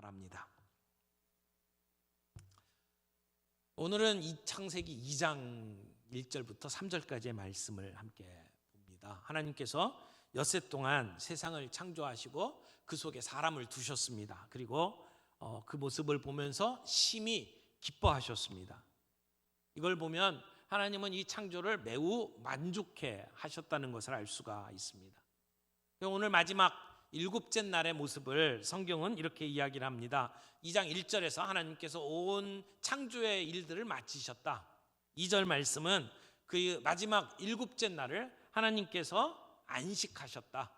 바랍니다. 오늘은 이 창세기 2장 1절부터 3절까지의 말씀을 함께 봅니다. 하나님께서 엿새 동안 세상을 창조하시고 그 속에 사람을 두셨습니다. 그리고 그 모습을 보면서 심히 기뻐하셨습니다. 이걸 보면 하나님은 이 창조를 매우 만족해 하셨다는 것을 알 수가 있습니다. 오늘 마지막 일곱째 날의 모습을 성경은 이렇게 이야기를 합니다. 2장 1절에서 하나님께서 온 창조의 일들을 마치셨다. 2절 말씀은 그 마지막 일곱째 날을 하나님께서 안식하셨다.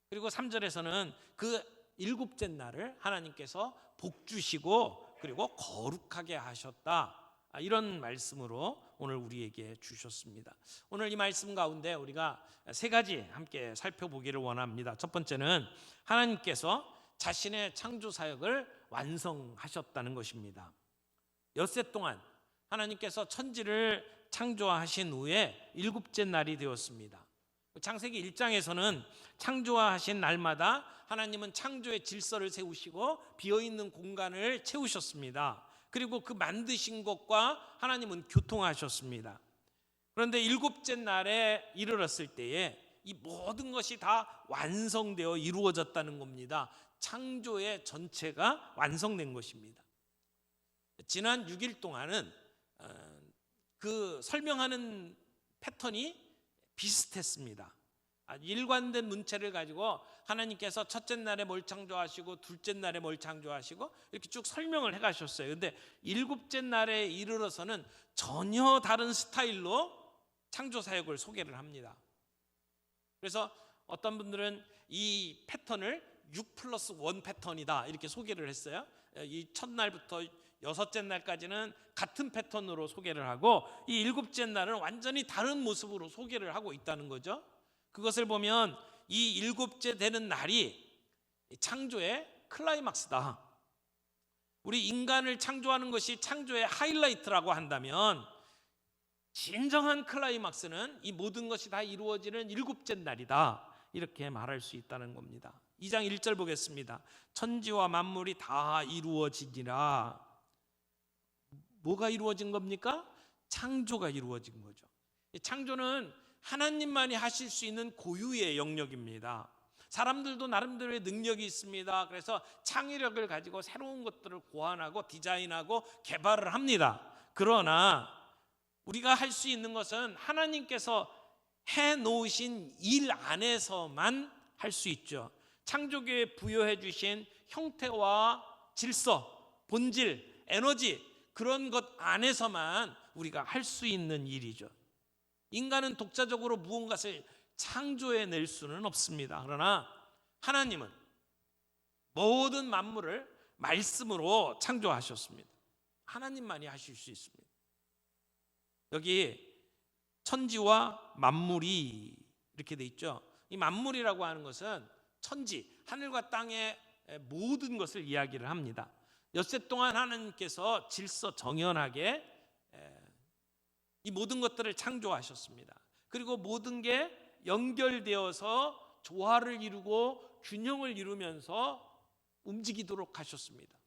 그리고 3절에서는 그 일곱째 날을 하나님께서 복 주시고 그리고 거룩하게 하셨다. 이런 말씀으로 오늘 우리에게 주셨습니다. 오늘 이 말씀 가운데 우리가 세 가지 함께 살펴보기를 원합니다. 첫 번째는 하나님께서 자신의 창조 사역을 완성하셨다는 것입니다. 엿새 동안 하나님께서 천지를 창조하신 후에 일곱째 날이 되었습니다. 창세기 1장에서는 창조하신 날마다 하나님은 창조의 질서를 세우시고 비어있는 공간을 채우셨습니다. 그리고 그 만드신 것과 하나님은 교통하셨습니다. 그런데 일곱째 날에 이르렀을 때에 이 모든 것이 다 완성되어 이루어졌다는 겁니다. 창조의 전체가 완성된 것입니다. 지난 6일 동안은 그 설명하는 패턴이 비슷했습니다. 일관된 문체를 가지고 하나님께서 첫째 날에 뭘 창조하시고 둘째 날에 뭘 창조하시고 이렇게 쭉 설명을 해가셨어요. 근데 일곱째 날에 이르러서는 전혀 다른 스타일로 창조 사역을 소개를 합니다. 그래서 어떤 분들은 이 패턴을 6+1 패턴이다 이렇게 소개를 했어요. 이 첫날부터 여섯째 날까지는 같은 패턴으로 소개를 하고 이 일곱째 날은 완전히 다른 모습으로 소개를 하고 있다는 거죠. 그것을 보면 이 일곱째 되는 날이 창조의 클라이막스다. 우리 인간을 창조하는 것이 창조의 하이라이트라고 한다면 진정한 클라이막스는 이 모든 것이 다 이루어지는 일곱째 날이다. 이렇게 말할 수 있다는 겁니다. 2장 1절 보겠습니다. 천지와 만물이 다 이루어지니라. 뭐가 이루어진 겁니까? 창조가 이루어진 거죠. 창조는 하나님만이 하실 수 있는 고유의 영역입니다. 사람들도 나름대로의 능력이 있습니다. 그래서 창의력을 가지고 새로운 것들을 고안하고 디자인하고 개발을 합니다. 그러나 우리가 할 수 있는 것은 하나님께서 해놓으신 일 안에서만 할 수 있죠. 창조계에 부여해 주신 형태와 질서, 본질, 에너지 그런 것 안에서만 우리가 할 수 있는 일이죠. 인간은 독자적으로 무언가를 창조해낼 수는 없습니다. 그러나 하나님은 모든 만물을 말씀으로 창조하셨습니다. 하나님만이 하실 수 있습니다. 여기 천지와 만물이 이렇게 돼 있죠. 이 만물이라고 하는 것은 천지, 하늘과 땅의 모든 것을 이야기를 합니다. 엿새 동안 하나님께서 질서 정연하게 이 모든 것들을 창조하셨습니다. 그리고 모든 게 연결되어서 조화를 이루고 균형을 이루면서 움직이도록 하셨습니다.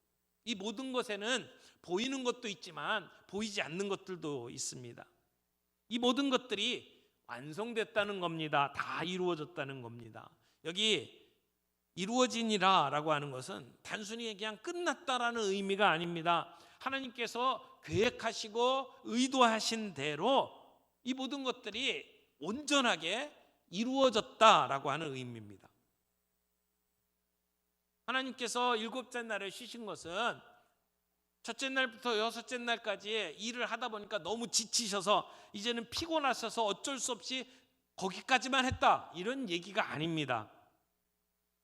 이 모든 것에는 보이는 것도 있지만 보이지 않는 것들도 있습니다. 이 모든 것들이 완성됐다는 겁니다. 다 이루어졌다는 겁니다. 여기 이루어지니라 라고 하는 것은 단순히 그냥 끝났다라는 의미가 아닙니다. 하나님께서 계획하시고 의도하신 대로 이 모든 것들이 온전하게 이루어졌다라고 하는 의미입니다. 하나님께서 일곱째 날에 쉬신 것은 첫째 날부터 여섯째 날까지 일을 하다 보니까 너무 지치셔서 이제는 피곤하셔서 어쩔 수 없이 거기까지만 했다 이런 얘기가 아닙니다.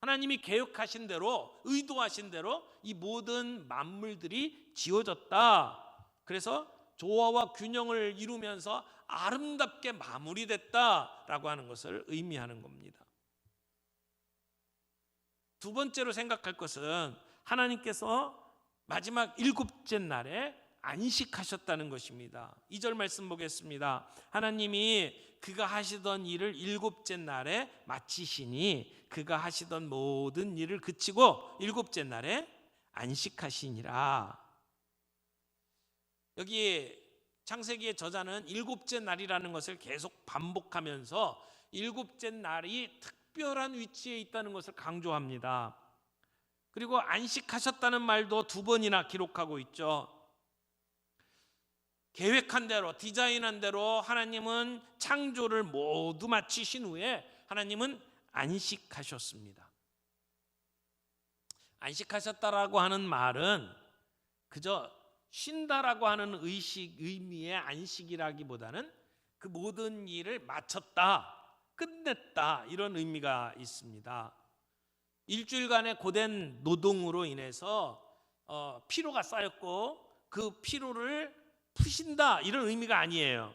하나님이 계획하신 대로 의도하신 대로 이 모든 만물들이 지어졌다. 그래서 조화와 균형을 이루면서 아름답게 마무리됐다라고 하는 것을 의미하는 겁니다. 두 번째로 생각할 것은 하나님께서 마지막 일곱째 날에 안식하셨다는 것입니다. 2절 말씀 보겠습니다. 하나님이 그가 하시던 일을 일곱째 날에 마치시니 그가 하시던 모든 일을 그치고 일곱째 날에 안식하시니라. 여기 창세기의 저자는 일곱째 날이라는 것을 계속 반복하면서 일곱째 날이 특별한 위치에 있다는 것을 강조합니다. 그리고 안식하셨다는 말도 2번이나 기록하고 있죠. 계획한 대로, 디자인한 대로 하나님은 창조를 모두 마치신 후에 하나님은 안식하셨습니다. 안식하셨다라고 하는 말은 그저 쉰다라고 하는 의미의 안식이라기보다는 그 모든 일을 마쳤다, 끝냈다, 이런 의미가 있습니다. 일주일간의 고된 노동으로 인해서 피로가 쌓였고 그 피로를 푸신다, 이런 의미가 아니에요.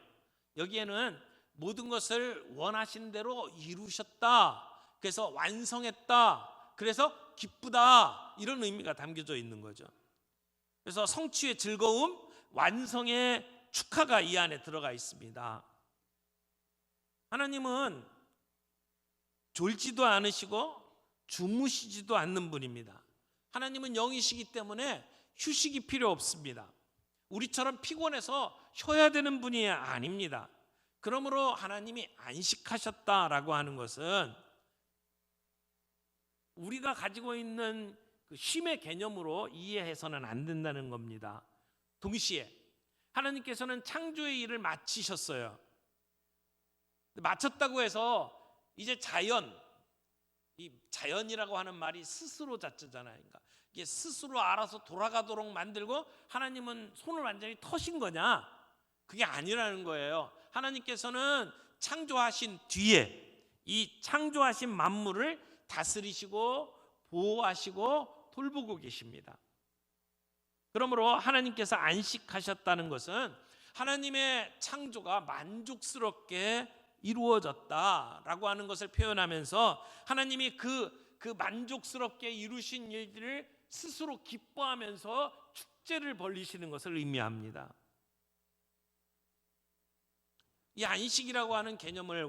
여기에는 모든 것을 원하신 대로 이루셨다, 그래서 완성했다, 그래서 기쁘다, 이런 의미가 담겨져 있는 거죠. 그래서 성취의 즐거움, 완성의 축하가 이 안에 들어가 있습니다. 하나님은 졸지도 않으시고 주무시지도 않는 분입니다. 하나님은 영이시기 때문에 휴식이 필요 없습니다. 우리처럼 피곤해서 쉬어야 되는 분이 아닙니다. 그러므로 하나님이 안식하셨다라고 하는 것은 우리가 가지고 있는 그 쉼의 개념으로 이해해서는 안 된다는 겁니다. 동시에 하나님께서는 창조의 일을 마치셨어요. 마쳤다고 해서 이제 이 자연이라고 하는 말이 스스로 자체잖아요. 그러니까 이게 스스로 알아서 돌아가도록 만들고 하나님은 손을 완전히 터신 거냐? 그게 아니라는 거예요. 하나님께서는 창조하신 뒤에 이 창조하신 만물을 다스리시고 보호하시고 돌보고 계십니다. 그러므로 하나님께서 안식하셨다는 것은 하나님의 창조가 만족스럽게 이루어졌다라고 하는 것을 표현하면서 하나님이 그 만족스럽게 이루신 일들을 스스로 기뻐하면서 축제를 벌이시는 것을 의미합니다. 이 안식이라고 하는 개념을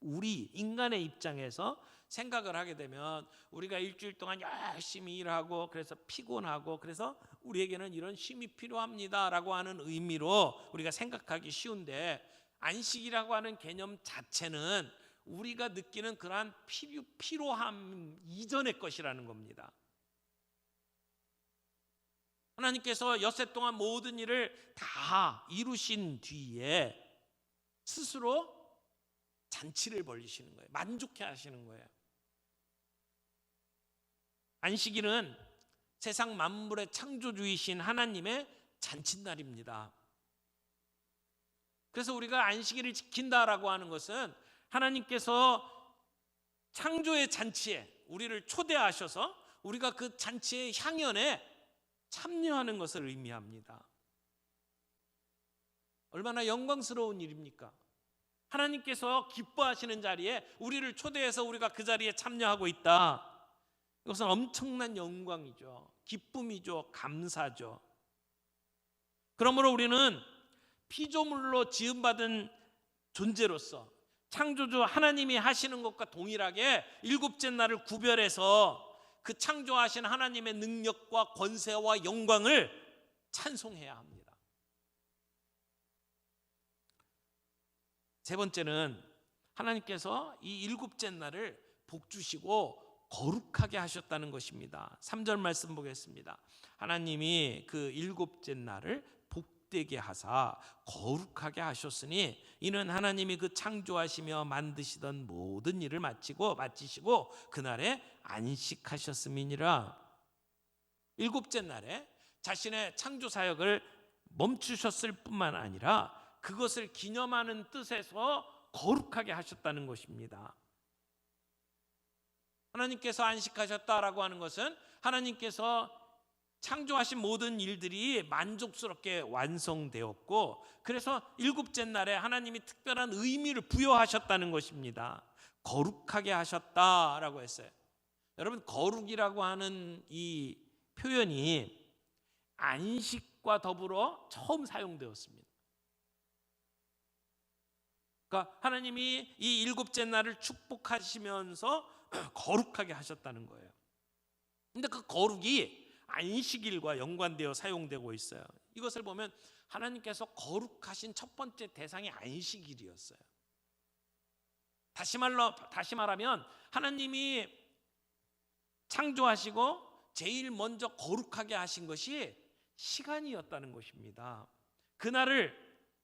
우리 인간의 입장에서 생각을 하게 되면 우리가 일주일 동안 열심히 일하고 그래서 피곤하고 그래서 우리에게는 이런 쉼이 필요합니다라고 하는 의미로 우리가 생각하기 쉬운데, 안식이라고 하는 개념 자체는 우리가 느끼는 그러한 피로함 이전의 것이라는 겁니다. 하나님께서 엿새 동안 모든 일을 다 이루신 뒤에 스스로 잔치를 벌이시는 거예요. 만족해 하시는 거예요. 안식일은 세상 만물의 창조주이신 하나님의 잔칫날입니다. 그래서 우리가 안식일을 지킨다라고 하는 것은 하나님께서 창조의 잔치에 우리를 초대하셔서 우리가 그 잔치의 향연에 참여하는 것을 의미합니다. 얼마나 영광스러운 일입니까? 하나님께서 기뻐하시는 자리에 우리를 초대해서 우리가 그 자리에 참여하고 있다. 이것은 엄청난 영광이죠. 기쁨이죠. 감사죠. 그러므로 우리는 피조물로 지음받은 존재로서 창조주 하나님이 하시는 것과 동일하게 일곱째 날을 구별해서 그 창조하신 하나님의 능력과 권세와 영광을 찬송해야 합니다. 세 번째는 하나님께서 이 일곱째 날을 복주시고 거룩하게 하셨다는 것입니다. 3절 말씀 보겠습니다. 하나님이 그 일곱째 날을 복되게 하사 거룩하게 하셨으니 이는 하나님이 그 창조하시며 만드시던 모든 일을 마치시고 그날에 안식하셨음이니라. 일곱째 날에 자신의 창조 사역을 멈추셨을 뿐만 아니라 그것을 기념하는 뜻에서 거룩하게 하셨다는 것입니다. 하나님께서 안식하셨다라고 하는 것은 하나님께서 창조하신 모든 일들이 만족스럽게 완성되었고 그래서 일곱째 날에 하나님이 특별한 의미를 부여하셨다는 것입니다. 거룩하게 하셨다라고 했어요. 여러분, 거룩이라고 하는 이 표현이 안식과 더불어 처음 사용되었습니다. 그러니까 하나님이 이 일곱째 날을 축복하시면서 거룩하게 하셨다는 거예요. 근데 그 거룩이 안식일과 연관되어 사용되고 있어요. 이것을 보면 하나님께서 거룩하신 첫 번째 대상이 안식일이었어요. 다시 말하면 하나님이 창조하시고 제일 먼저 거룩하게 하신 것이 시간이었다는 것입니다. 그날을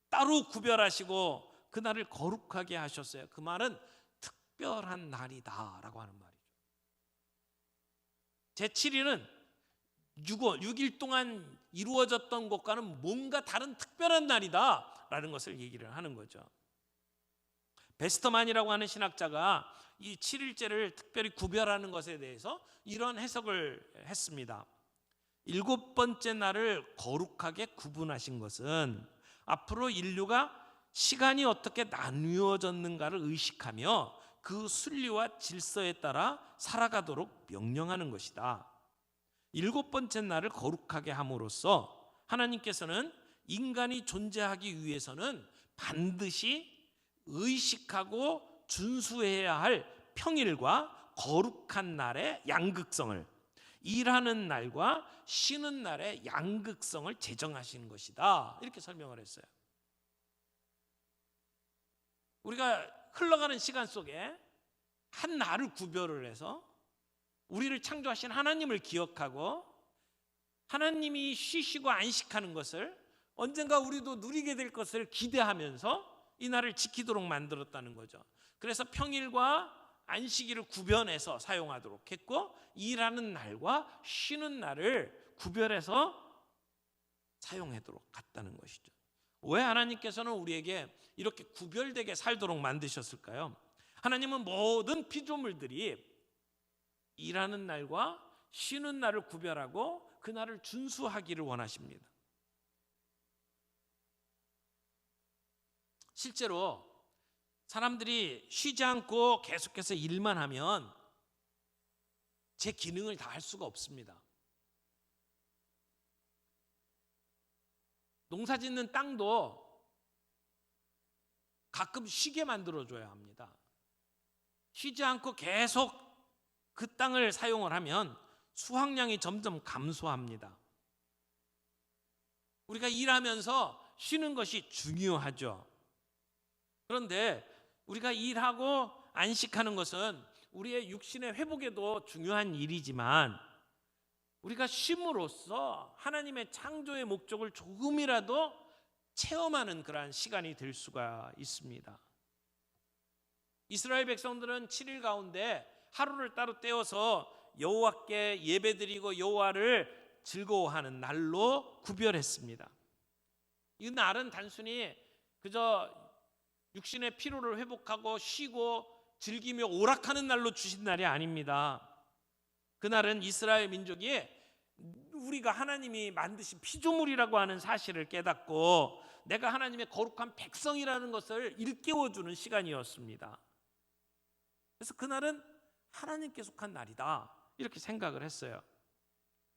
따로 구별하시고 그날을 거룩하게 하셨어요. 그 말은 특별한 날이다라고 하는 말이죠. 제7일은 6일 동안 이루어졌던 것과는 뭔가 다른 특별한 날이다라는 것을 얘기를 하는 거죠. 베스터만이라고 하는 신학자가 이 7일째를 특별히 구별하는 것에 대해서 이런 해석을 했습니다. 7번째 날을 거룩하게 구분하신 것은 앞으로 인류가 시간이 어떻게 나누어졌는가를 의식하며 그 순리와 질서에 따라 살아가도록 명령하는 것이다. 7번째 날을 거룩하게 함으로써 하나님께서는 인간이 존재하기 위해서는 반드시 의식하고 준수해야 할 평일과 거룩한 날의 양극성을, 일하는 날과 쉬는 날의 양극성을 제정하신 것이다. 이렇게 설명을 했어요. 우리가 흘러가는 시간 속에 한 날을 구별을 해서 우리를 창조하신 하나님을 기억하고 하나님이 쉬시고 안식하는 것을 언젠가 우리도 누리게 될 것을 기대하면서 이 날을 지키도록 만들었다는 거죠. 그래서 평일과 안식일을 구별해서 사용하도록 했고 일하는 날과 쉬는 날을 구별해서 사용하도록 갔다는 것이죠. 왜 하나님께서는 우리에게 이렇게 구별되게 살도록 만드셨을까요? 하나님은 모든 피조물들이 일하는 날과 쉬는 날을 구별하고 그 날을 준수하기를 원하십니다. 실제로 사람들이 쉬지 않고 계속해서 일만 하면 제 기능을 다 할 수가 없습니다. 농사 짓는 땅도 가끔 쉬게 만들어줘야 합니다. 쉬지 않고 계속 그 땅을 사용을 하면 수확량이 점점 감소합니다. 우리가 일하면서 쉬는 것이 중요하죠. 그런데 우리가 일하고 안식하는 것은 우리의 육신의 회복에도 중요한 일이지만 우리가 쉼으로써 하나님의 창조의 목적을 조금이라도 체험하는 그러한 시간이 될 수가 있습니다. 이스라엘 백성들은 7일 가운데 하루를 따로 떼어서 여호와께 예배드리고 여호와를 즐거워하는 날로 구별했습니다. 이 날은 단순히 그저 육신의 피로를 회복하고 쉬고 즐기며 오락하는 날로 주신 날이 아닙니다. 그날은 이스라엘 민족이 우리가 하나님이 만드신 피조물이라고 하는 사실을 깨닫고 내가 하나님의 거룩한 백성이라는 것을 일깨워주는 시간이었습니다. 그래서 그날은 하나님께 속한 날이다 이렇게 생각을 했어요.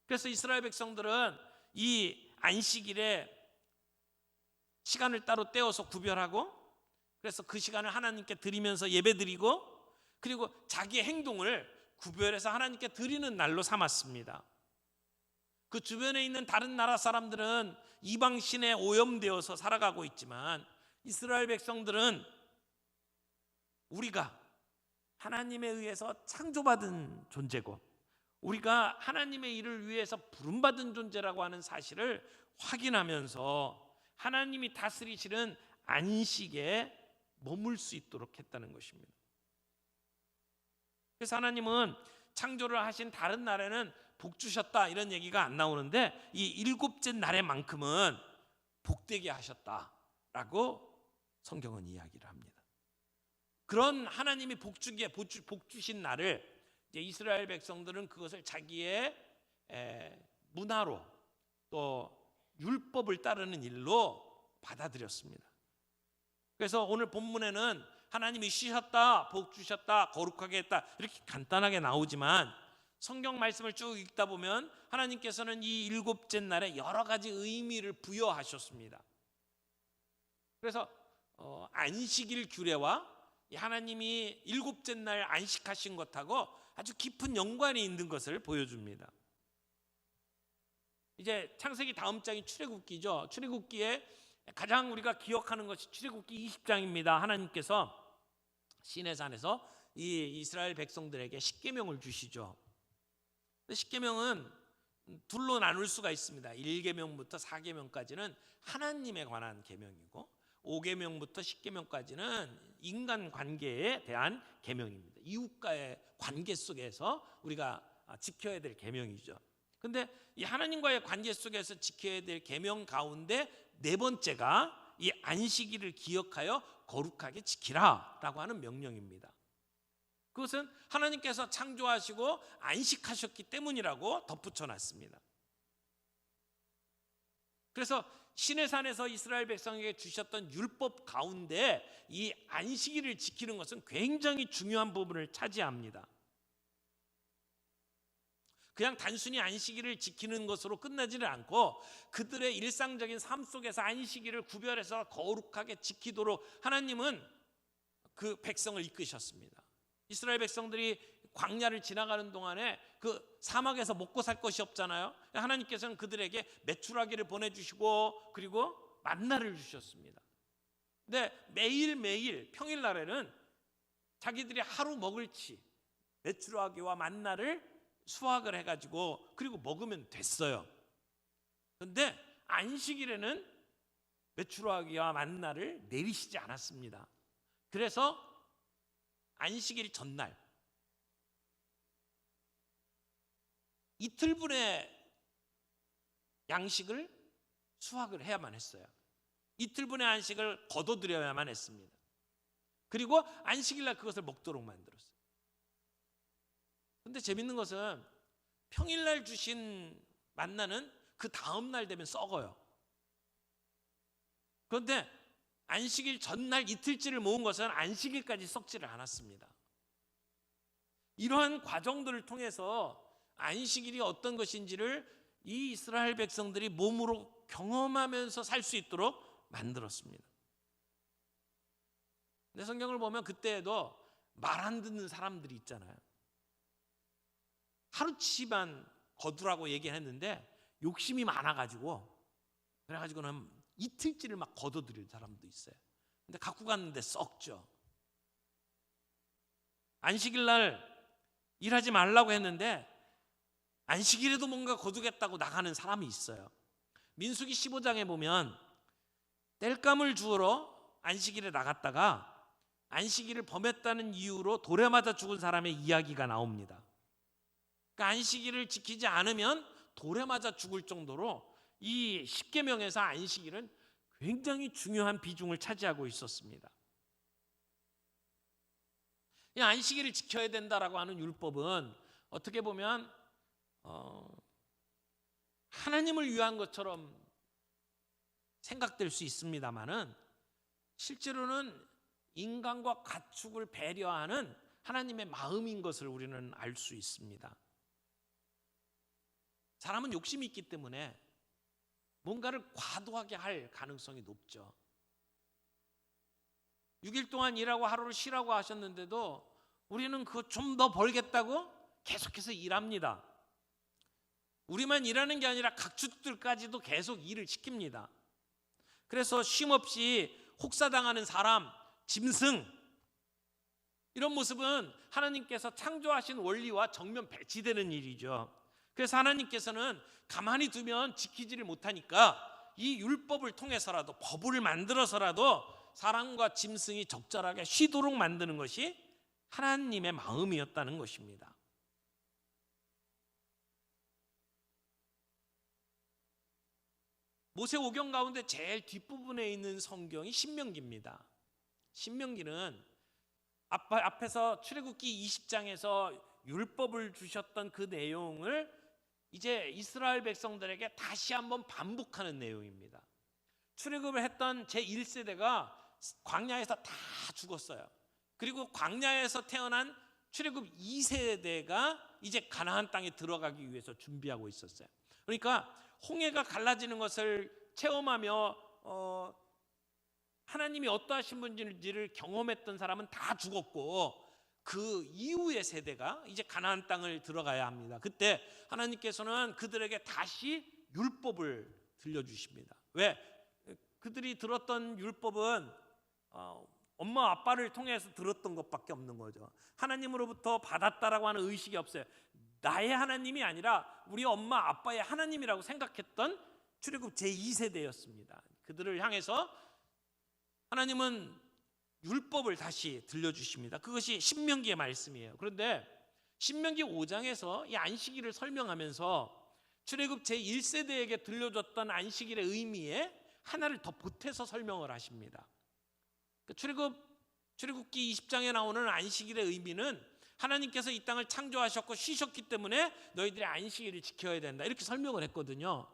그래서 이스라엘 백성들은 이 안식일에 시간을 따로 떼어서 구별하고 그래서 그 시간을 하나님께 드리면서 예배드리고 그리고 자기의 행동을 구별해서 하나님께 드리는 날로 삼았습니다. 그 주변에 있는 다른 나라 사람들은 이방신에 오염되어서 살아가고 있지만 이스라엘 백성들은 우리가 하나님에 의해서 창조받은 존재고 우리가 하나님의 일을 위해서 부름받은 존재라고 하는 사실을 확인하면서 하나님이 다스리시는 안식에 머물 수 있도록 했다는 것입니다. 그래서 하나님은 창조를 하신 다른 날에는 복 주셨다 이런 얘기가 안 나오는데 이 7째 날에만큼은 복되게 하셨다라고 성경은 이야기를 합니다. 그런 하나님이 복 주신 날을 이제 이스라엘 백성들은 그것을 자기의 문화로 또 율법을 따르는 일로 받아들였습니다. 그래서 오늘 본문에는 하나님이 쉬셨다, 복 주셨다, 거룩하게 했다 이렇게 간단하게 나오지만 성경 말씀을 쭉 읽다 보면 하나님께서는 이 7째 날에 여러 가지 의미를 부여하셨습니다. 그래서 안식일 규례와 하나님이 7째 날 안식하신 것하고 아주 깊은 연관이 있는 것을 보여줍니다. 이제 창세기 다음 장이 출애굽기죠. 출애굽기에 가장 우리가 기억하는 것이 출애굽기 20장입니다. 하나님께서 시내산에서 이 이스라엘 백성들에게 십계명을 주시죠. 십계명은 둘로 나눌 수가 있습니다. 1계명부터 4계명까지는 하나님에 관한 계명이고 5계명부터 10계명까지는 인간 관계에 대한 계명입니다. 이웃과의 관계 속에서 우리가 지켜야 될 계명이죠. 근데 이 하나님과의 관계 속에서 지켜야 될 계명 가운데 네 번째가 이 안식일을 기억하여 거룩하게 지키라라고 하는 명령입니다. 그것은 하나님께서 창조하시고 안식하셨기 때문이라고 덧붙여 놨습니다. 그래서 시내산에서 이스라엘 백성에게 주셨던 율법 가운데 이 안식일을 지키는 것은 굉장히 중요한 부분을 차지합니다. 그냥 단순히 안식일을 지키는 것으로 끝나지는 않고 그들의 일상적인 삶 속에서 안식일을 구별해서 거룩하게 지키도록 하나님은 그 백성을 이끄셨습니다. 이스라엘 백성들이 광야를 지나가는 동안에 그 사막에서 먹고 살 것이 없잖아요. 하나님께서는 그들에게 메추라기를 보내주시고 그리고 만나를 주셨습니다. 근데 매일매일 평일날에는 자기들이 하루 먹을 치 메추라기와 만나를 수확을 해가지고 그리고 먹으면 됐어요. 그런데 안식일에는 메추라기와 만나를 내리시지 않았습니다. 그래서 안식일 전날 이틀분의 양식을 수확을 해야만 했어요. 이틀분의 안식을 거둬들여야만 했습니다. 그리고 안식일날 그것을 먹도록 만들었어요. 근데 재밌는 것은 평일날 주신 만나는 그 다음날 되면 썩어요. 그런데 안식일 전날 이틀째를 모은 것은 안식일까지 썩지를 않았습니다. 이러한 과정들을 통해서 안식일이 어떤 것인지를 이 이스라엘 백성들이 몸으로 경험하면서 살 수 있도록 만들었습니다. 근데 성경을 보면 그때에도 말 안 듣는 사람들이 있잖아요. 하루치만 거두라고 얘기했는데 욕심이 많아가지고 그래가지고는 이틀째를 막 거둬들일 사람도 있어요. 근데 갖고 갔는데 썩죠. 안식일날 일하지 말라고 했는데 안식일에도 뭔가 거두겠다고 나가는 사람이 있어요. 민수기 15장에 보면 땔감을 주우러 안식일에 나갔다가 안식일을 범했다는 이유로 돌에 맞아 죽은 사람의 이야기가 나옵니다. 그러니까 안식일을 지키지 않으면 돌에 맞아 죽을 정도로 이 십계명에서 안식일은 굉장히 중요한 비중을 차지하고 있었습니다. 이 안식일을 지켜야 된다라고 하는 율법은 어떻게 보면 하나님을 위한 것처럼 생각될 수 있습니다만은 실제로는 인간과 가축을 배려하는 하나님의 마음인 것을 우리는 알 수 있습니다. 사람은 욕심이 있기 때문에 뭔가를 과도하게 할 가능성이 높죠. 6일 동안 일하고 하루를 쉬라고 하셨는데도 우리는 그거 좀 더 벌겠다고 계속해서 일합니다. 우리만 일하는 게 아니라 가축들까지도 계속 일을 시킵니다. 그래서 쉼없이 혹사당하는 사람, 짐승, 이런 모습은 하나님께서 창조하신 원리와 정면 배치되는 일이죠. 그래서 하나님께서는 가만히 두면 지키지를 못하니까 이 율법을 통해서라도, 법을 만들어서라도 사람과 짐승이 적절하게 쉬도록 만드는 것이 하나님의 마음이었다는 것입니다. 모세오경 가운데 제일 뒷부분에 있는 성경이 신명기입니다. 신명기는 앞에서 출애굽기 20장에서 율법을 주셨던 그 내용을 이제 이스라엘 백성들에게 다시 한번 반복하는 내용입니다. 출애굽을 했던 제1세대가 광야에서 다 죽었어요. 그리고 광야에서 태어난 출애굽 2세대가 이제 가나안 땅에 들어가기 위해서 준비하고 있었어요. 그러니까 홍해가 갈라지는 것을 체험하며 하나님이 어떠하신 분인지를 경험했던 사람은 다 죽었고, 그 이후의 세대가 이제 가나안 땅을 들어가야 합니다. 그때 하나님께서는 그들에게 다시 율법을 들려주십니다. 왜? 그들이 들었던 율법은 엄마 아빠를 통해서 들었던 것밖에 없는 거죠. 하나님으로부터 받았다라고 하는 의식이 없어요. 나의 하나님이 아니라 우리 엄마 아빠의 하나님이라고 생각했던 출애굽 제2세대였습니다. 그들을 향해서 하나님은 율법을 다시 들려주십니다. 그것이 신명기의 말씀이에요. 그런데 신명기 5장에서 이 안식일을 설명하면서 출애굽 제1세대에게 들려줬던 안식일의 의미에 하나를 더 보태서 설명을 하십니다. 출애굽기 20장에 나오는 안식일의 의미는 하나님께서 이 땅을 창조하셨고 쉬셨기 때문에 너희들이 안식일을 지켜야 된다, 이렇게 설명을 했거든요.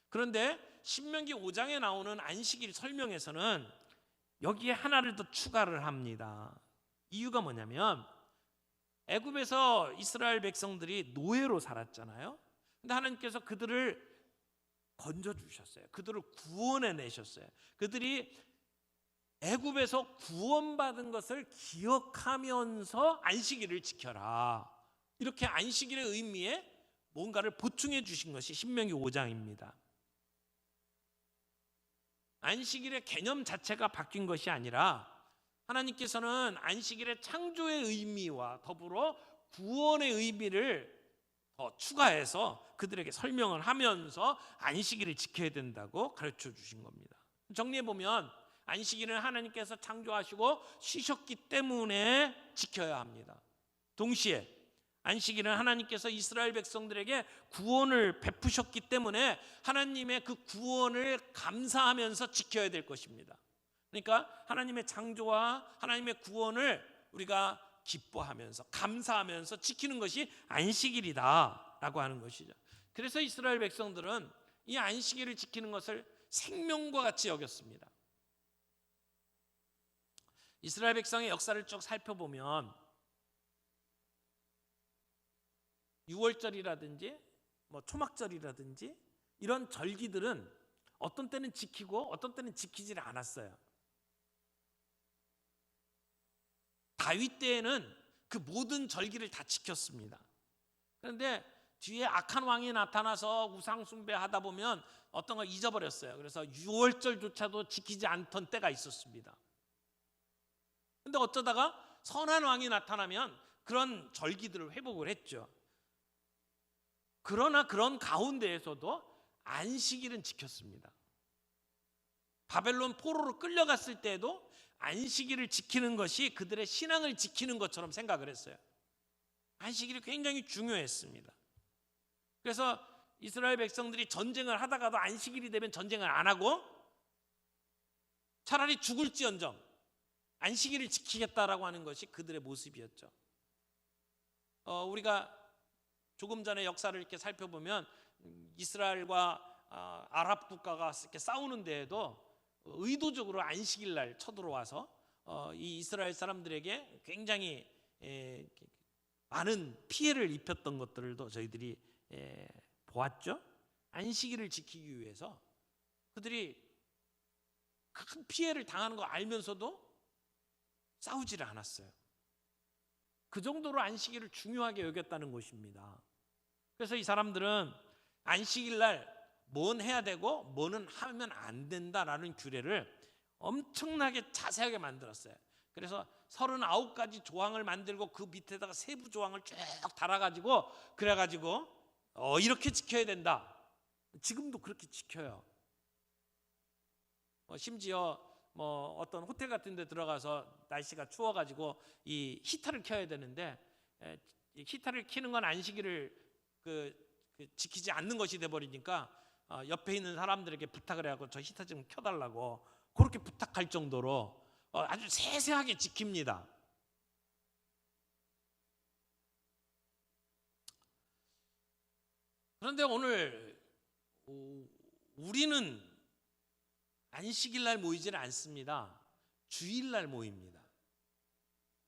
그런데 신명기 5장에 나오는 안식일 설명에서는 여기에 하나를 더 추가를 합니다. 이유가 뭐냐면 애굽에서 이스라엘 백성들이 노예로 살았잖아요. 근데 하나님께서 그들을 건져주셨어요. 그들을 구원해 내셨어요. 그들이 애굽에서 구원받은 것을 기억하면서 안식일을 지켜라, 이렇게 안식일의 의미에 뭔가를 보충해 주신 것이 신명기 5장입니다. 안식일의 개념 자체가 바뀐 것이 아니라 하나님께서는 안식일의 창조의 의미와 더불어 구원의 의미를 더 추가해서 그들에게 설명을 하면서 안식일을 지켜야 된다고 가르쳐 주신 겁니다. 정리해 보면 안식일은 하나님께서 창조하시고 쉬셨기 때문에 지켜야 합니다. 동시에 안식일은 하나님께서 이스라엘 백성들에게 구원을 베푸셨기 때문에 하나님의 그 구원을 감사하면서 지켜야 될 것입니다. 그러니까 하나님의 창조와 하나님의 구원을 우리가 기뻐하면서 감사하면서 지키는 것이 안식일이다라고 하는 것이죠. 그래서 이스라엘 백성들은 이 안식일을 지키는 것을 생명과 같이 여겼습니다. 이스라엘 백성의 역사를 쭉 살펴보면 유월절이라든지 초막절이라든지 이런 절기들은 어떤 때는 지키고 어떤 때는 지키지 않았어요. 다윗 때에는 그 모든 절기를 다 지켰습니다. 그런데 뒤에 악한 왕이 나타나서 우상 숭배하다 보면 어떤 걸 잊어버렸어요. 그래서 유월절조차도 지키지 않던 때가 있었습니다. 근데 어쩌다가 선한 왕이 나타나면 그런 절기들을 회복을 했죠. 그러나 그런 가운데에서도 안식일은 지켰습니다. 바벨론 포로로 끌려갔을 때에도 안식일을 지키는 것이 그들의 신앙을 지키는 것처럼 생각을 했어요. 안식일이 굉장히 중요했습니다. 그래서 이스라엘 백성들이 전쟁을 하다가도 안식일이 되면 전쟁을 안 하고 차라리 죽을지언정 안식일을 지키겠다라고 하는 것이 그들의 모습이었죠. 우리가 조금 전에 역사를 이렇게 살펴보면 이스라엘과 아랍 국가가 이렇게 싸우는 데에도 의도적으로 안식일 날 쳐들어와서 이 이스라엘 사람들에게 굉장히 많은 피해를 입혔던 것들도 저희들이 보았죠. 안식일을 지키기 위해서 그들이 큰 피해를 당하는 거 알면서도 싸우지를 않았어요. 그 정도로 안식일을 중요하게 여겼다는 것입니다. 그래서 이 사람들은 안식일 날 뭔 해야 되고 뭐는 하면 안 된다라는 규례를 엄청나게 자세하게 만들었어요. 그래서 39가지 조항을 만들고 그 밑에다가 세부 조항을 쭉 달아가지고 그래가지고 이렇게 지켜야 된다. 지금도 그렇게 지켜요. 심지어 어떤 호텔 같은 데 들어가서 날씨가 추워가지고 이 히터를 켜야 되는데 히터를 켜는 건 안식일을 지키지 않는 것이 돼버리니까 옆에 있는 사람들에게 부탁을 해갖고 저 히터 좀 켜달라고 그렇게 부탁할 정도로 아주 세세하게 지킵니다. 그런데 오늘 우리는 안식일 날 모이지는 않습니다. 주일 날 모입니다.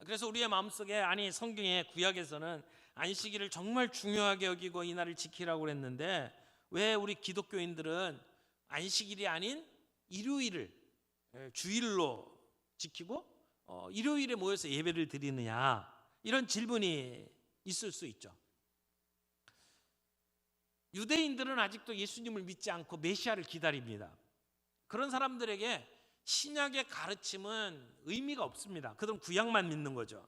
그래서 우리의 마음속에 성경의 구약에서는 안식일을 정말 중요하게 여기고 이 날을 지키라고 그랬는데 왜 우리 기독교인들은 안식일이 아닌 일요일을 주일로 지키고 일요일에 모여서 예배를 드리느냐, 이런 질문이 있을 수 있죠. 유대인들은 아직도 예수님을 믿지 않고 메시아를 기다립니다. 그런 사람들에게 신약의 가르침은 의미가 없습니다. 그들은 구약만 믿는 거죠.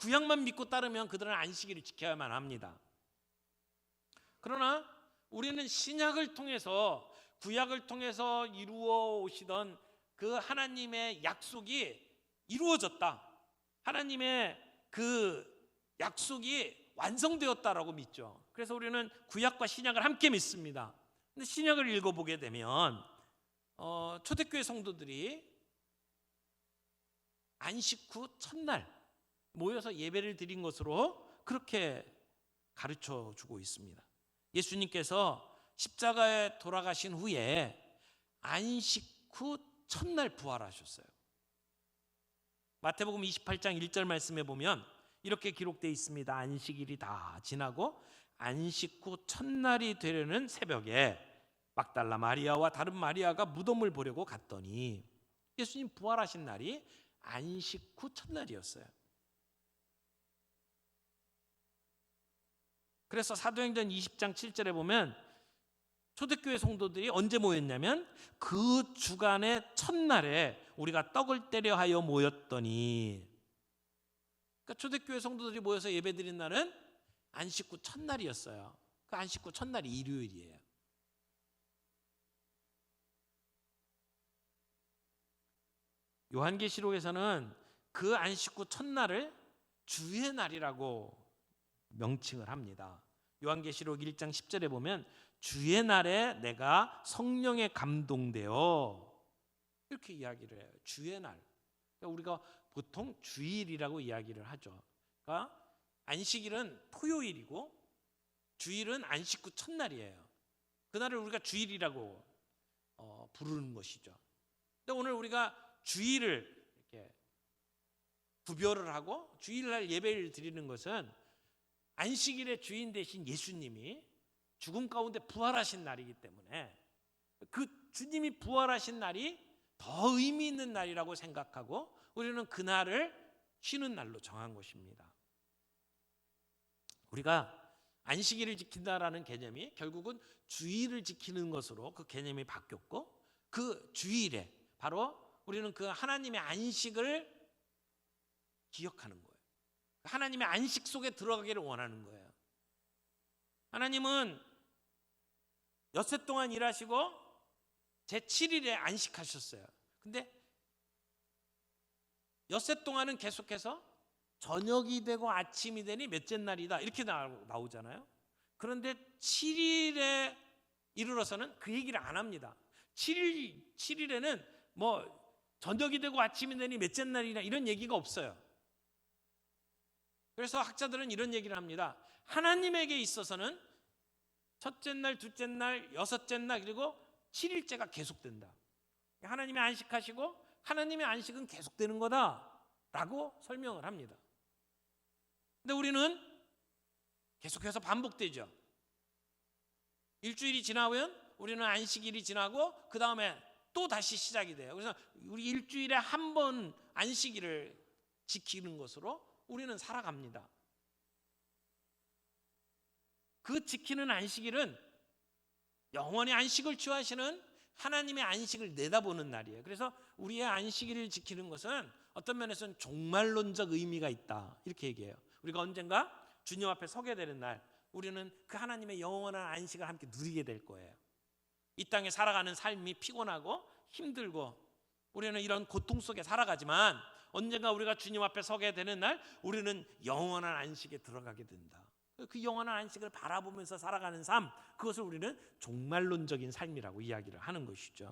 구약만 믿고 따르면 그들은 안식일을 지켜야만 합니다. 그러나 우리는 신약을 통해서, 구약을 통해서 이루어 오시던 그 하나님의 약속이 이루어졌다, 하나님의 그 약속이 완성되었다라고 믿죠. 그래서 우리는 구약과 신약을 함께 믿습니다. 근데 신약을 읽어보게 되면 초대교회 성도들이 안식 후 첫날 모여서 예배를 드린 것으로 그렇게 가르쳐 주고 있습니다. 예수님께서 십자가에 돌아가신 후에 안식 후 첫날 부활하셨어요. 마태복음 28장 1절 말씀에 보면 이렇게 기록되어 있습니다. 안식일이 다 지나고 안식 후 첫날이 되려는 새벽에 막달라 마리아와 다른 마리아가 무덤을 보려고 갔더니, 예수님 부활하신 날이 안식 후 첫날이었어요. 그래서 사도행전 20장 7절에 보면 초대교회 성도들이 언제 모였냐면 그 주간의 첫날에 우리가 떡을 떼려 하여 모였더니, 그러니까 초대교회 성도들이 모여서 예배드린 날은 안식 후 첫날이었어요. 그 안식 후 첫날이 일요일이에요. 요한계시록에서는 그 안식 후 첫날을 주의 날이라고 명칭을 합니다. 요한계시록 1장 10절에 보면 주의 날에 내가 성령에 감동되어, 이렇게 이야기를 해요. 주의 날. 그러니까 우리가 보통 주일이라고 이야기를 하죠. 그러니까 안식일은 토요일이고 주일은 안식 후 첫날이에요. 그날을 우리가 주일이라고 부르는 것이죠. 근데 오늘 우리가 주일을 이렇게 구별을 하고 주일날 예배를 드리는 것은 안식일의 주인 되신 예수님이 죽음 가운데 부활하신 날이기 때문에 그 주님이 부활하신 날이 더 의미 있는 날이라고 생각하고 우리는 그날을 쉬는 날로 정한 것입니다. 우리가 안식일을 지킨다라는 개념이 결국은 주일을 지키는 것으로 그 개념이 바뀌었고, 그 주일에 바로 우리는 그 하나님의 안식을 기억하는 거예요. 하나님의 안식 속에 들어가기를 원하는 거예요. 하나님은 엿새 동안 일하시고 제7일에 안식하셨어요. 근데 엿새 동안은 계속해서 저녁이 되고 아침이 되니 몇째 날이다 이렇게 나오잖아요. 그런데 7일에 이르러서는 그 얘기를 안 합니다. 7일에는 뭐 저녁이 되고 아침이 되니 몇째 날이나 이런 얘기가 없어요. 그래서 학자들은 이런 얘기를 합니다. 하나님에게 있어서는 첫째 날, 둘째 날, 여섯째 날, 그리고 7일째가 계속된다. 하나님이 안식하시고 하나님의 안식은 계속되는 거다라고 설명을 합니다. 근데 우리는 계속해서 반복되죠. 일주일이 지나면 우리는 안식일이 지나고 그 다음에 또 다시 시작이 돼요. 그래서 우리 일주일에 한 번 안식일을 지키는 것으로 우리는 살아갑니다. 그 지키는 안식일은 영원히 안식을 취하시는 하나님의 안식을 내다보는 날이에요. 그래서 우리의 안식일을 지키는 것은 어떤 면에서는 종말론적 의미가 있다 이렇게 얘기해요. 우리가 언젠가 주님 앞에 서게 되는 날 우리는 그 하나님의 영원한 안식을 함께 누리게 될 거예요. 이 땅에 살아가는 삶이 피곤하고 힘들고 우리는 이런 고통 속에 살아가지만 언젠가 우리가 주님 앞에 서게 되는 날 우리는 영원한 안식에 들어가게 된다. 그 영원한 안식을 바라보면서 살아가는 삶, 그것을 우리는 종말론적인 삶이라고 이야기를 하는 것이죠.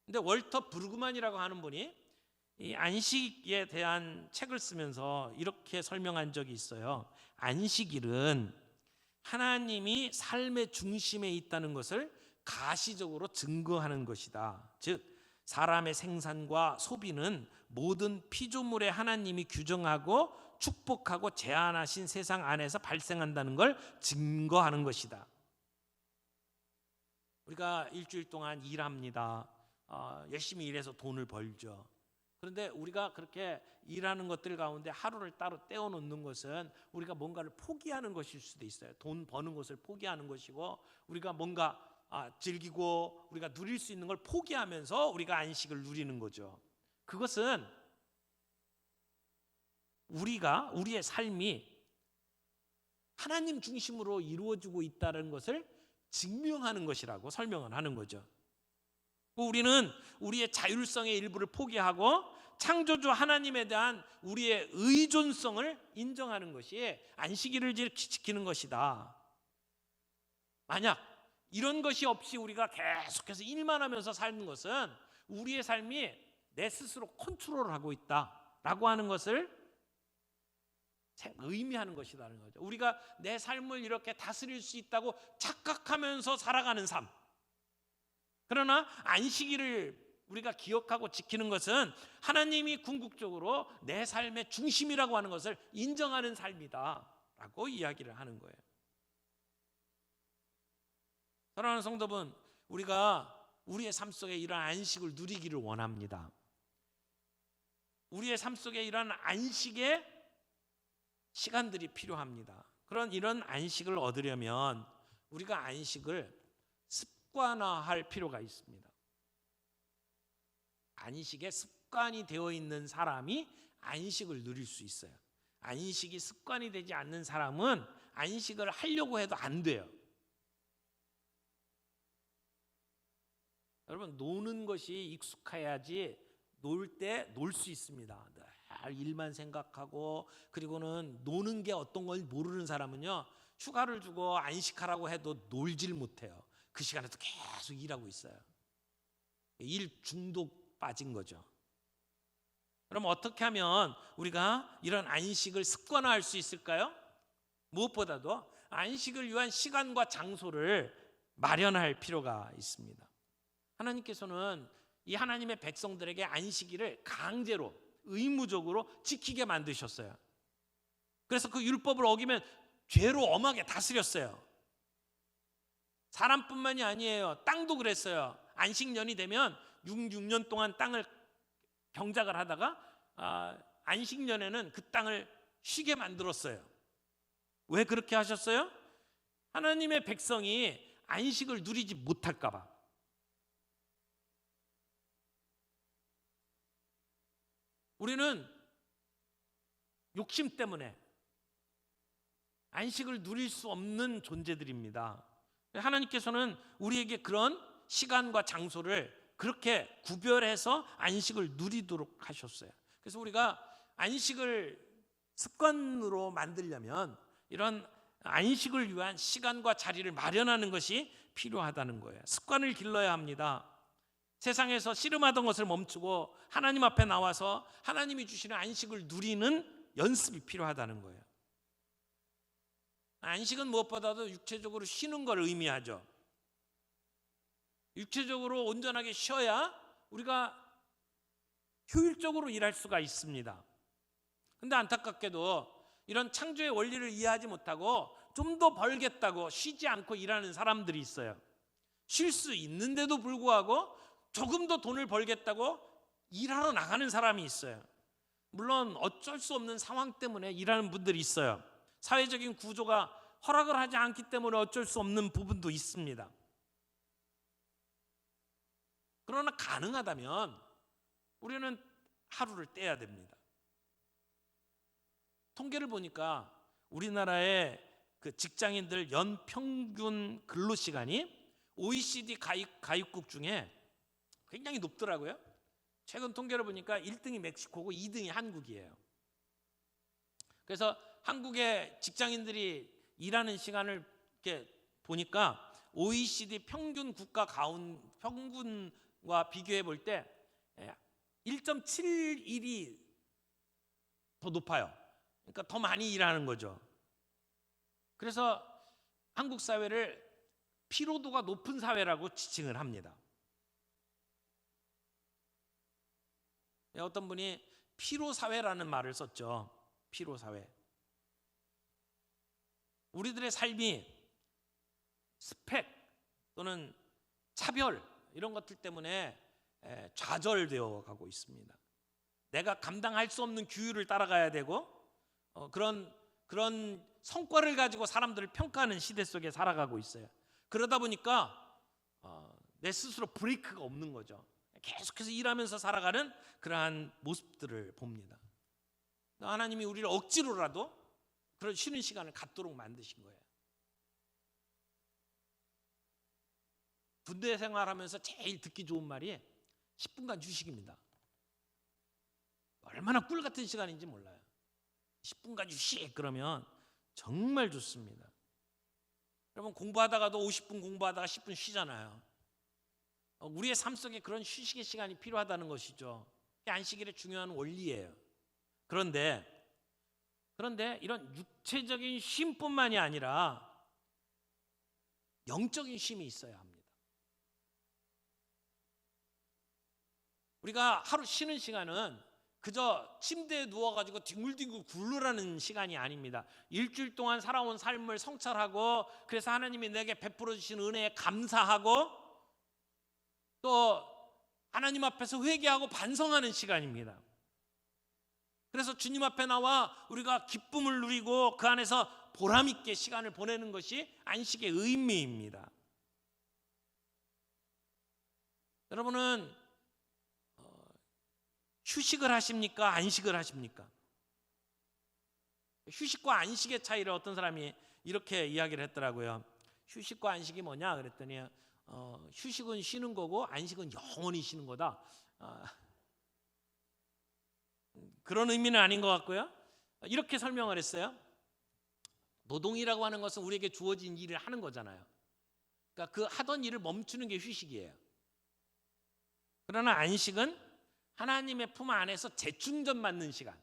근데 월터 브루그만이라고 하는 분이 이 안식에 대한 책을 쓰면서 이렇게 설명한 적이 있어요. 안식일은 하나님이 삶의 중심에 있다는 것을 가시적으로 증거하는 것이다. 즉 사람의 생산과 소비는 모든 피조물의 하나님이 규정하고 축복하고 제한하신 세상 안에서 발생한다는 걸 증거하는 것이다. 우리가 일주일 동안 일합니다. 열심히 일해서 돈을 벌죠. 그런데 우리가 그렇게 일하는 것들 가운데 하루를 따로 떼어놓는 것은 우리가 뭔가를 포기하는 것일 수도 있어요. 돈 버는 것을 포기하는 것이고, 우리가 뭔가 즐기고 우리가 누릴 수 있는 걸 포기하면서 우리가 안식을 누리는 거죠. 그것은 우리의 삶이 하나님 중심으로 이루어지고 있다는 것을 증명하는 것이라고 설명을 하는 거죠. 우리는 우리의 자율성의 일부를 포기하고 창조주 하나님에 대한 우리의 의존성을 인정하는 것이 안식일을 지키는 것이다. 만약 이런 것이 없이 우리가 계속해서 일만 하면서 사는 것은 우리의 삶이 내 스스로 컨트롤하고 있다라고 하는 것을 의미하는 것이라는 거죠. 우리가 내 삶을 이렇게 다스릴 수 있다고 착각하면서 살아가는 삶. 그러나 안식일을 우리가 기억하고 지키는 것은 하나님이 궁극적으로 내 삶의 중심이라고 하는 것을 인정하는 삶이다라고 이야기를 하는 거예요. 사랑하는 성도분, 우리가 우리의 삶 속에 이러한 안식을 누리기를 원합니다. 우리의 삶 속에 이러한 안식의 시간들이 필요합니다. 이런 안식을 얻으려면 우리가 안식을 습관화할 필요가 있습니다. 안식에 습관이 되어 있는 사람이 안식을 누릴 수 있어요. 안식이 습관이 되지 않는 사람은 안식을 하려고 해도 안 돼요. 여러분, 노는 것이 익숙해야지 놀 때 놀 수 있습니다. 늘 일만 생각하고, 그리고는 노는 게 어떤 걸 모르는 사람은요, 휴가를 주고 안식하라고 해도 놀질 못해요. 그 시간에도 계속 일하고 있어요. 일 중독 빠진 거죠. 그럼 어떻게 하면 우리가 이런 안식을 습관화할 수 있을까요? 무엇보다도 안식을 위한 시간과 장소를 마련할 필요가 있습니다. 하나님께서는 이 하나님의 백성들에게 안식일을 강제로, 의무적으로 지키게 만드셨어요. 그래서 그 율법을 어기면 죄로 엄하게 다스렸어요. 사람뿐만이 아니에요. 땅도 그랬어요. 안식년이 되면 6년 동안 땅을 경작을 하다가 안식년에는 그 땅을 쉬게 만들었어요. 왜 그렇게 하셨어요? 하나님의 백성이 안식을 누리지 못할까 봐. 우리는 욕심 때문에 안식을 누릴 수 없는 존재들입니다. 하나님께서는 우리에게 그런 시간과 장소를 그렇게 구별해서 안식을 누리도록 하셨어요. 그래서 우리가 안식을 습관으로 만들려면 이런 안식을 위한 시간과 자리를 마련하는 것이 필요하다는 거예요. 습관을 길러야 합니다. 세상에서 씨름하던 것을 멈추고 하나님 앞에 나와서 하나님이 주시는 안식을 누리는 연습이 필요하다는 거예요. 안식은 무엇보다도 육체적으로 쉬는 걸 의미하죠. 육체적으로 온전하게 쉬어야 우리가 효율적으로 일할 수가 있습니다. 그런데 안타깝게도 이런 창조의 원리를 이해하지 못하고 좀 더 벌겠다고 쉬지 않고 일하는 사람들이 있어요. 쉴 수 있는데도 불구하고 조금 더 돈을 벌겠다고 일하러 나가는 사람이 있어요. 물론 어쩔 수 없는 상황 때문에 일하는 분들이 있어요. 사회적인 구조가 허락을 하지 않기 때문에 어쩔 수 없는 부분도 있습니다. 그러나 가능하다면 우리는 하루를 떼야 됩니다. 통계를 보니까 우리나라의 그 직장인들 연 평균 근로시간이 OECD 가입국 중에 굉장히 높더라고요. 최근 통계를 보니까 1등이 멕시코고 2등이 한국이에요. 그래서 한국의 직장인들이 일하는 시간을 이렇게 보니까 OECD 평균 국가 평균과 비교해 볼 때 1.71이 더 높아요. 그러니까 더 많이 일하는 거죠. 그래서 한국 사회를 피로도가 높은 사회라고 지칭을 합니다. 어떤 분이 피로사회라는 말을 썼죠. 피로사회. 우리들의 삶이 스펙 또는 차별 이런 것들 때문에 좌절되어 가고 있습니다. 내가 감당할 수 없는 규율을 따라가야 되고 그런 성과를 가지고 사람들을 평가하는 시대 속에 살아가고 있어요. 그러다 보니까 내 스스로 브레이크가 없는 거죠. 계속해서 일하면서 살아가는 그러한 모습들을 봅니다. 하나님이 우리를 억지로라도 그런 쉬는 시간을 갖도록 만드신 거예요. 군대 생활하면서 제일 듣기 좋은 말이 10분간 휴식입니다. 얼마나 꿀 같은 시간인지 몰라요. 10분간 휴식 그러면 정말 좋습니다. 여러분 공부하다가도 50분 공부하다가 10분 쉬잖아요. 우리의 삶 속에 그런 휴식의 시간이 필요하다는 것이죠. 그게 안식일의 중요한 원리예요. 그런데 이런 육체적인 쉼뿐만이 아니라 영적인 쉼이 있어야 합니다. 우리가 하루 쉬는 시간은 그저 침대에 누워가지고 뒹굴뒹굴 굴르라는 시간이 아닙니다. 일주일 동안 살아온 삶을 성찰하고 그래서 하나님이 내게 베풀어 주신 은혜에 감사하고 또 하나님 앞에서 회개하고 반성하는 시간입니다. 그래서 주님 앞에 나와 우리가 기쁨을 누리고 그 안에서 보람 있게 시간을 보내는 것이 안식의 의미입니다. 여러분은 휴식을 하십니까? 안식을 하십니까? 휴식과 안식의 차이를 어떤 사람이 이렇게 이야기를 했더라고요. 휴식과 안식이 뭐냐 그랬더니 휴식은 쉬는 거고 안식은 영원히 쉬는 거다. 그런 의미는 아닌 것 같고요. 이렇게 설명을 했어요. 노동이라고 하는 것은 우리에게 주어진 일을 하는 거잖아요. 그러니까 그 하던 일을 멈추는 게 휴식이에요. 그러나 안식은 하나님의 품 안에서 재충전 받는 시간.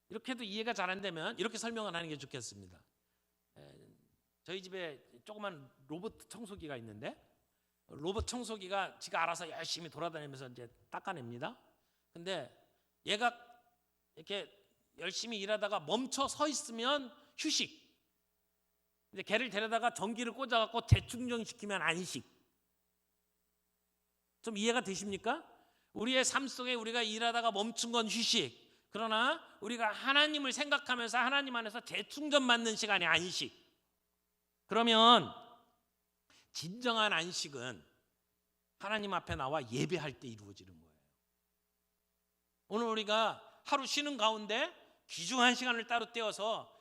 이렇게 해도 이해가 잘 안 되면 이렇게 설명을 하는 게 좋겠습니다. 저희 집에 조그만 로봇 청소기가 있는데 로봇 청소기가 지가 알아서 열심히 돌아다니면서 이제 닦아냅니다. 근데 얘가 이렇게 열심히 일하다가 멈춰 서 있으면 휴식. 이제 걔를 데려다가 전기를 꽂아갖고 재충전시키면 안식. 좀 이해가 되십니까? 우리의 삶 속에 우리가 일하다가 멈춘 건 휴식. 그러나 우리가 하나님을 생각하면서 하나님 안에서 재충전 받는 시간이 안식. 그러면 진정한 안식은 하나님 앞에 나와 예배할 때 이루어지는 거예요. 오늘 우리가 하루 쉬는 가운데 귀중한 시간을 따로 떼어서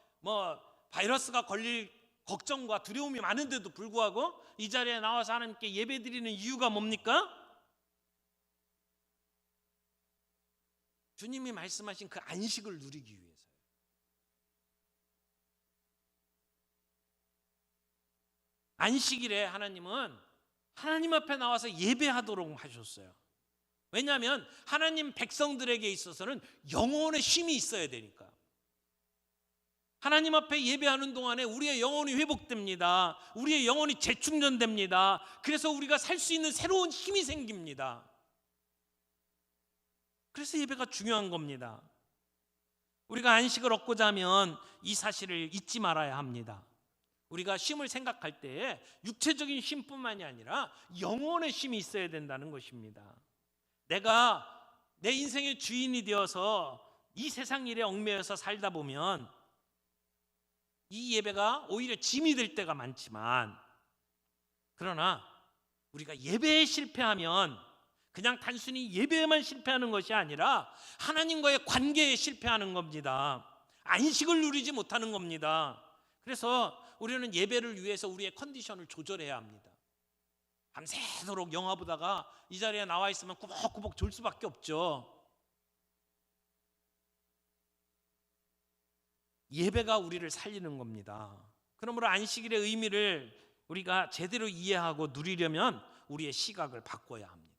바이러스가 걸릴 걱정과 두려움이 많은데도 불구하고 이 자리에 나와서 하나님께 예배드리는 이유가 뭡니까? 주님이 말씀하신 그 안식을 누리기 위해서요. 안식일에 하나님은 하나님 앞에 나와서 예배하도록 하셨어요. 왜냐하면 하나님 백성들에게 있어서는 영혼의 쉼이 있어야 되니까. 하나님 앞에 예배하는 동안에 우리의 영혼이 회복됩니다. 우리의 영혼이 재충전됩니다. 그래서 우리가 살 수 있는 새로운 힘이 생깁니다. 그래서 예배가 중요한 겁니다. 우리가 안식을 얻고자 하면 이 사실을 잊지 말아야 합니다. 우리가 쉼을 생각할 때에 육체적인 쉼뿐만이 아니라 영혼의 쉼이 있어야 된다는 것입니다. 내가 내 인생의 주인이 되어서 이 세상 일에 얽매여서 살다 보면 이 예배가 오히려 짐이 될 때가 많지만, 그러나 우리가 예배에 실패하면 그냥 단순히 예배에만 실패하는 것이 아니라 하나님과의 관계에 실패하는 겁니다. 안식을 누리지 못하는 겁니다. 그래서 우리는 예배를 위해서 우리의 컨디션을 조절해야 합니다. 밤새도록 영화 보다가 이 자리에 나와 있으면 꾸벅꾸벅 졸 수밖에 없죠. 예배가 우리를 살리는 겁니다. 그러므로 안식일의 의미를 우리가 제대로 이해하고 누리려면 우리의 시각을 바꿔야 합니다.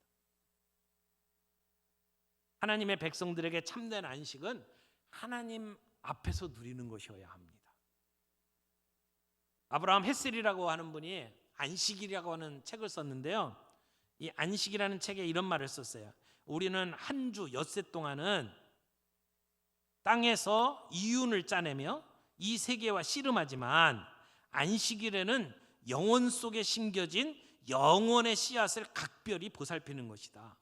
하나님의 백성들에게 참된 안식은 하나님 앞에서 누리는 것이어야 합니다. 아브라함 헷셀이라고 하는 분이 안식이라고 하는 책을 썼는데요. 이 안식이라는 책에 이런 말을 썼어요. 우리는 한 주 엿새 동안은 땅에서 이윤을 짜내며 이 세계와 씨름하지만 안식일에는 영혼 속에 심겨진 영혼의 씨앗을 각별히 보살피는 것이다.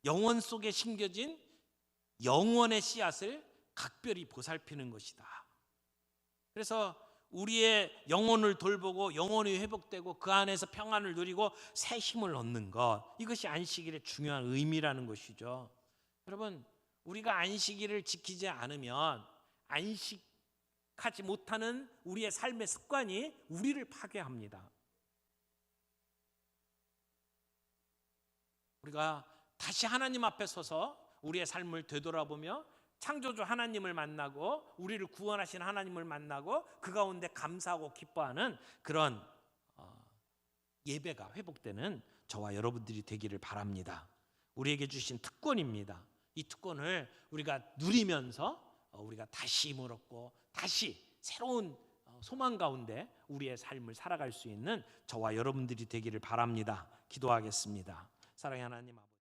영혼 속에 심겨진 영원의 씨앗을 각별히 보살피는 것이다. 그래서 우리의 영혼을 돌보고 영혼이 회복되고 그 안에서 평안을 누리고 새 힘을 얻는 것, 이것이 안식일의 중요한 의미라는 것이죠. 여러분, 우리가 안식일을 지키지 않으면 안식하지 못하는 우리의 삶의 습관이 우리를 파괴합니다. 우리가 다시 하나님 앞에 서서 우리의 삶을 되돌아보며 창조주 하나님을 만나고 우리를 구원하신 하나님을 만나고 그 가운데 감사하고 기뻐하는 그런 예배가 회복되는 저와 여러분들이 되기를 바랍니다. 우리에게 주신 특권입니다. 이 특권을 우리가 누리면서 우리가 다시 힘을 얻고 다시 새로운 소망 가운데 우리의 삶을 살아갈 수 있는 저와 여러분들이 되기를 바랍니다. 기도하겠습니다. 사랑의 하나님 아버지,